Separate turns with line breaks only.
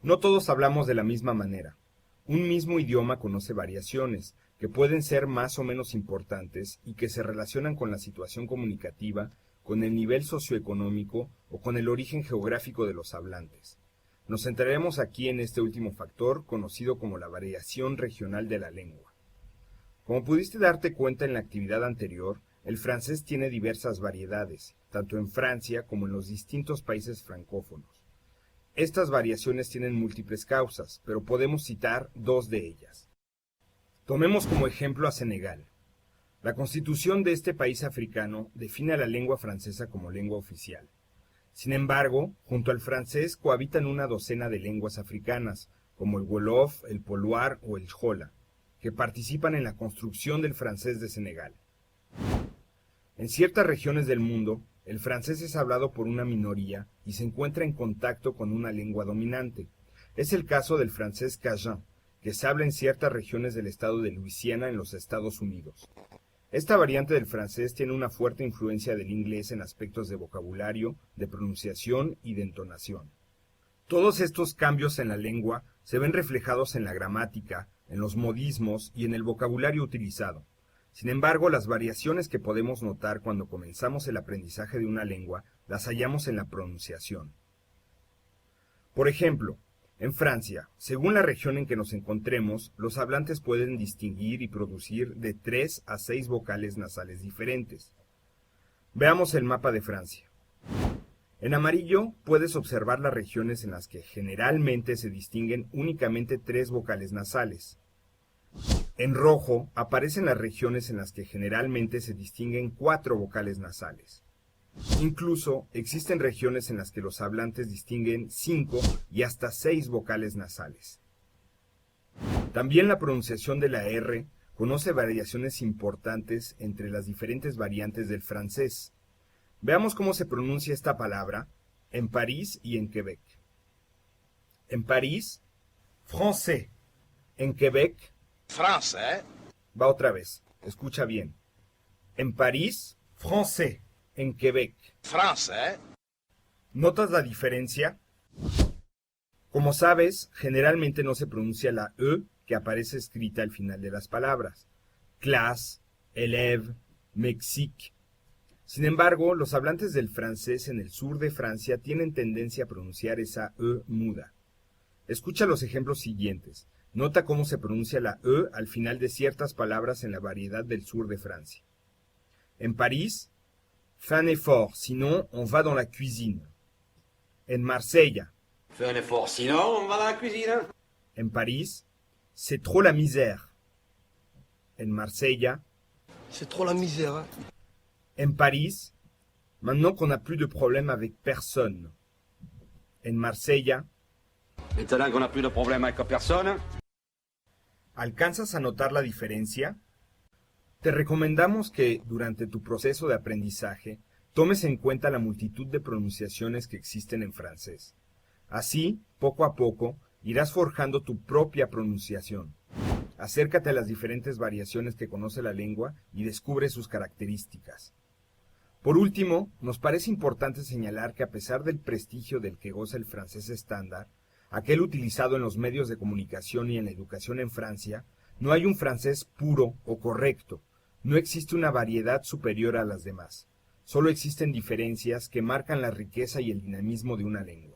No todos hablamos de la misma manera. Un mismo idioma conoce variaciones, que pueden ser más o menos importantes y que se relacionan con la situación comunicativa, con el nivel socioeconómico o con el origen geográfico de los hablantes. Nos centraremos aquí en este último factor, conocido como la variación regional de la lengua. Como pudiste darte cuenta en la actividad anterior, el francés tiene diversas variedades, tanto en Francia como en los distintos países francófonos. Estas variaciones tienen múltiples causas, pero podemos citar dos de ellas. Tomemos como ejemplo a Senegal. La constitución de este país africano define a la lengua francesa como lengua oficial. Sin embargo, junto al francés cohabitan una docena de lenguas africanas, como el Wolof, el Poloar o el Jola, que participan en la construcción del francés de Senegal. En ciertas regiones del mundo, el francés es hablado por una minoría y se encuentra en contacto con una lengua dominante. Es el caso del francés cajun, que se habla en ciertas regiones del estado de Luisiana en los Estados Unidos. Esta variante del francés tiene una fuerte influencia del inglés en aspectos de vocabulario, de pronunciación y de entonación. Todos estos cambios en la lengua se ven reflejados en la gramática, en los modismos y en el vocabulario utilizado. Sin embargo, las variaciones que podemos notar cuando comenzamos el aprendizaje de una lengua las hallamos en la pronunciación. Por ejemplo, en Francia, según la región en que nos encontremos, los hablantes pueden distinguir y producir de 3 a 6 vocales nasales diferentes. Veamos el mapa de Francia. En amarillo puedes observar las regiones en las que generalmente se distinguen únicamente 3 vocales nasales. En rojo aparecen las regiones en las que generalmente se distinguen 4 vocales nasales. Incluso existen regiones en las que los hablantes distinguen 5 y hasta 6 vocales nasales. También la pronunciación de la R conoce variaciones importantes entre las diferentes variantes del francés. Veamos cómo se pronuncia esta palabra en París y en Quebec. En París, français. En Quebec,
Français.
va otra vez, escucha bien. En París, français. En Quebec.
Français.
¿Notas la diferencia? Como sabes, generalmente no se pronuncia la E que aparece escrita al final de las palabras. Classe, élève, Mexique. Sin embargo, los hablantes del francés en el sur de Francia tienen tendencia a pronunciar esa E muda. Escucha los ejemplos siguientes. Nota cómo se pronuncia la E al final de ciertas palabras en la variedad del sur de Francia. En París, fais un effort, sinon on va dans la cuisine. En Marsella,
Fais un effort, sinon on va dans la cuisine.
en París, c'est trop la misère. En Marsella,
C'est trop la misère. Hein.
en París, maintenant qu'on n'a plus de problème avec personne. En Marsella,
Maintenant qu'on n'a plus de problème avec personne,
¿alcanzas a notar la diferencia? Te recomendamos que, durante tu proceso de aprendizaje, tomes en cuenta la multitud de pronunciaciones que existen en francés. Así, poco a poco, irás forjando tu propia pronunciación. Acércate a las diferentes variaciones que conoce la lengua y descubre sus características. Por último, nos parece importante señalar que a pesar del prestigio del que goza el francés estándar, aquel utilizado en los medios de comunicación y en la educación en Francia, no hay un francés puro o correcto. No existe una variedad superior a las demás. Solo existen diferencias que marcan la riqueza y el dinamismo de una lengua.